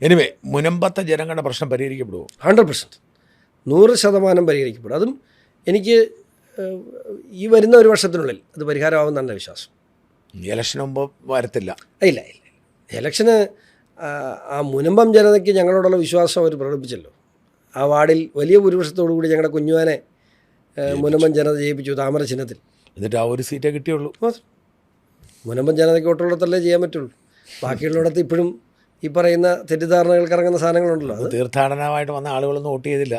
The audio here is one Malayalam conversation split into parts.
എനിവേ മുനമ്പത്തെ ജനങ്ങളുടെ പ്രശ്നം പരിഹരിക്കപ്പെടുമോ? 100%, 100% പരിഹരിക്കപ്പെടും. അതും എനിക്ക് ഈ വരുന്ന ഒരു വർഷത്തിനുള്ളിൽ അത് പരിഹാരമാവുമെന്നാണ് വിശ്വാസം. ഇലക്ഷന് മുമ്പ് വരത്തില്ല? ഇല്ല, ഇലക്ഷന് ആ മുനമ്പം ജനതയ്ക്ക് ഞങ്ങളോടുള്ള വിശ്വാസം അവർ പ്രകടിപ്പിച്ചല്ലോ. ആ വാർഡിൽ വലിയ ഭൂരിപക്ഷത്തോടു കൂടി ഞങ്ങളുടെ കുഞ്ഞുവാനെ മുനമ്പം ജനത ജയിപ്പിച്ചു താമര ചിഹ്നത്തിൽ. എന്നിട്ട് ആ ഒരു സീറ്റേ കിട്ടിയുള്ളൂ. മുനമ്പം ജനതയ്ക്ക് വോട്ടുള്ളിടത്തല്ലേ ചെയ്യാൻ പറ്റുള്ളൂ. ബാക്കിയുള്ളിടത്ത് ഇപ്പോഴും ഈ പറയുന്ന തെറ്റിദ്ധാരണകൾക്ക് ഇറങ്ങുന്ന സാധനങ്ങളുണ്ടല്ലോ. അത് തീർത്ഥാടനമായിട്ട് വന്ന ആളുകളൊന്നും വോട്ട് ചെയ്തില്ല.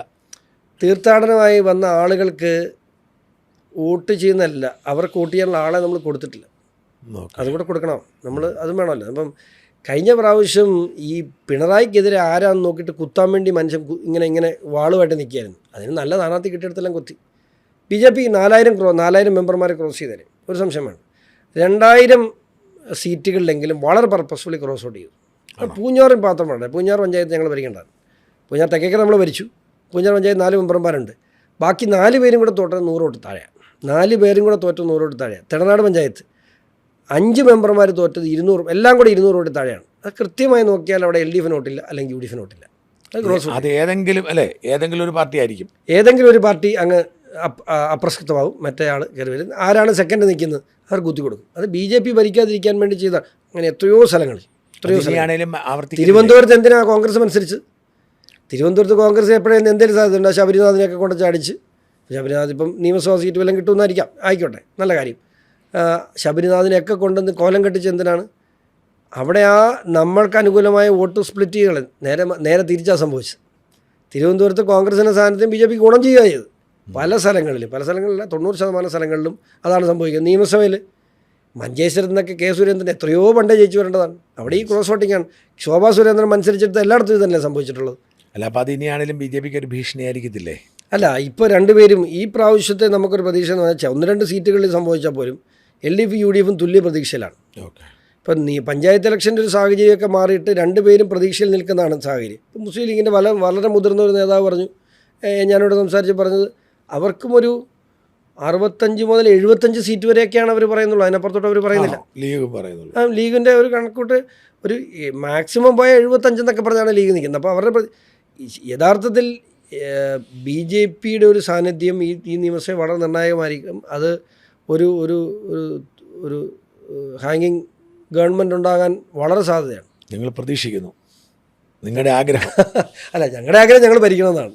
തീർത്ഥാടനമായി വന്ന ആളുകൾക്ക് വോട്ട് ചെയ്യുന്നതല്ല, അവർക്ക് വോട്ട് ചെയ്യാനുള്ള ആളെ നമ്മൾ കൊടുത്തിട്ടില്ല. അതും കൂടെ കൊടുക്കണം നമ്മൾ, അതും വേണമല്ലോ. അപ്പം കഴിഞ്ഞ പ്രാവശ്യം ഈ പിണറായിക്കെതിരെ ആരാന്ന് നോക്കിയിട്ട് കുത്താൻ വേണ്ടി മനുഷ്യൻ ഇങ്ങനെ വാളുമായിട്ട് നിൽക്കുകയായിരുന്നു. അതിന് നല്ല സ്ഥാനാർത്ഥി കിട്ടിയിടത്തെല്ലാം കുത്തി. BJP 4000 മെമ്പർമാരെ ക്രോസ് ചെയ്തേനെ, ഒരു സംശയം വേണം. 2000 സീറ്റുകളിലെങ്കിലും വളരെ പർപ്പസ്ഫുള്ളി ക്രോസ് ഔട്ട് ചെയ്തു. പൂഞ്ഞാറും പാത്രം വേണ്ടേ. പൂഞ്ഞാർ പഞ്ചായത്ത് ഞങ്ങൾ ഭരിക്കേണ്ടതാണ്. പൂഞ്ഞാർ തെക്കേക്കര നമ്മൾ ഭരിച്ചു. പൂഞ്ഞാർ പഞ്ചായത്ത് 4 മെമ്പർമാരുണ്ട്. ബാക്കി 4 പേരും കൂടെ തോറ്റത് 100 വോട്ട് താഴെയാണ്. 4 പേരും കൂടെ തോറ്റത് 100 വോട്ട് താഴെയാണ്. തെടനാട് പഞ്ചായത്ത് 5 മെമ്പർമാർ തോറ്റത് 200, എല്ലാം കൂടി 200 വോട്ട് താഴെയാണ്. അത് കൃത്യമായി നോക്കിയാൽ അവിടെ LDF വോട്ടില്ല, അല്ലെങ്കിൽ UDF വോട്ടില്ല. അത് ക്രോസ് അത് ഏതെങ്കിലും ഒരു പാർട്ടി ആയിരിക്കും. ഏതെങ്കിലും ഒരു പാർട്ടി അങ്ങ് അപ്രസക്തമാവും. മറ്റേ ആൾ കയറി വരും. ആരാണ് സെക്കൻഡ് നിൽക്കുന്നത് അവർ കുത്തി കൊടുക്കും. അത് BJP ഭരിക്കാതിരിക്കാൻ വേണ്ടി ചെയ്ത അങ്ങനെ എത്രയോ സ്ഥലങ്ങളിൽ. തിരുവനന്തപുരത്ത് എന്തിനാണ് കോൺഗ്രസ് മത്സരിച്ച്? തിരുവനന്തപുരത്ത് കോൺഗ്രസ് എപ്പോഴും എന്തെങ്കിലും സാധ്യതയുണ്ട്. ശബരിനാഥിനെയൊക്കെ കൊണ്ട് ചാടിച്ച്. ശബരിനാഥ് ഇപ്പം നിയമസഭാ സീറ്റ് വല്ലതും കിട്ടുമെന്നായിരിക്കാം. ആയിക്കോട്ടെ, നല്ല കാര്യം. ശബരിനാഥിനെയൊക്കെ കൊണ്ടുവന്ന് കോലം കെട്ടിച്ച് എന്തിനാണ്? അവിടെ ആ നമ്മൾക്ക് അനുകൂലമായ വോട്ട് സ്പ്ലിറ്റ് ചെയ്യുകൾ നേരെ തിരിച്ചാണ് സംഭവിച്ചത്. തിരുവനന്തപുരത്ത് കോൺഗ്രസിൻ്റെ സ്ഥാനത്തും BJP ഗുണം ചെയ്യുക ചെയ്ത്. പല സ്ഥലങ്ങളിലും 90% സ്ഥലങ്ങളിലും അതാണ് സംഭവിക്കുന്നത്. നിയമസഭയിൽ മഞ്ചേശ്വരത്ത് നിന്നൊക്കെ K. സുരേന്ദ്രൻ എത്രയോ പണ്ടേ ജയിച്ചു വരേണ്ടതാണ്. അവിടെ ഈ ക്രോസ് വോട്ടിങ്ങാണ്. ശോഭാ സുരേന്ദ്രൻ മത്സരിച്ചിട്ട് എല്ലായിടത്തും ഇത് തന്നെ സംഭവിച്ചിട്ടുള്ളത്. അല്ല, അപ്പോൾ അത് ഇനിയാണെങ്കിലും BJPക്ക് ഒരു ഭീഷണിയായിരിക്കത്തില്ലേ? അല്ല, ഇപ്പോൾ രണ്ടുപേരും ഈ പ്രാവശ്യത്തെ നമുക്കൊരു പ്രതീക്ഷ എന്ന് വെച്ചാൽ 1-2 സീറ്റുകളിൽ സംഭവിച്ചാൽ പോലും LDF UDF തുല്യ പ്രതീക്ഷയിലാണ്. ഇപ്പം പഞ്ചായത്ത് ഇലക്ഷൻ്റെ ഒരു സാഹചര്യമൊക്കെ മാറിയിട്ട് 2 പേരും പ്രതീക്ഷയിൽ നിൽക്കുന്നതാണ് സാഹചര്യം. ഇപ്പം മുസ്ലിം ലീഗിൻ്റെ വളരെ മുതിർന്ന ഒരു നേതാവ് പറഞ്ഞു, ഞാനിവിടെ സംസാരിച്ച് പറഞ്ഞത്, അവർക്കും ഒരു 65 മുതൽ 75 സീറ്റ് വരെയൊക്കെയാണ് അവർ പറയുന്നുള്ളൂ. അതിനപ്പുറത്തോട്ട് അവർ പറയുന്നില്ല. ലീഗിൻ്റെ ഒരു കണക്കൂട്ട് ഒരു മാക്സിമം പോയ 75 എന്നൊക്കെ പറഞ്ഞാണ് ലീഗ് നിൽക്കുന്നത്. അപ്പോൾ അവരുടെ യഥാർത്ഥത്തിൽ BJPയുടെ ഒരു സാന്നിധ്യം ഈ നിയമസഭ വളരെ നിർണായകമായിരിക്കും. അത് ഒരു ഒരു ഒരു ഹാങ്ങിങ് ഗവൺമെൻറ് ഉണ്ടാകാൻ വളരെ സാധ്യതയാണ്. നിങ്ങൾ പ്രതീക്ഷിക്കുന്നു? നിങ്ങളുടെ ആഗ്രഹം? അല്ല, ഞങ്ങളുടെ ആഗ്രഹം ഞങ്ങൾ ഭരിക്കണമെന്നാണ്.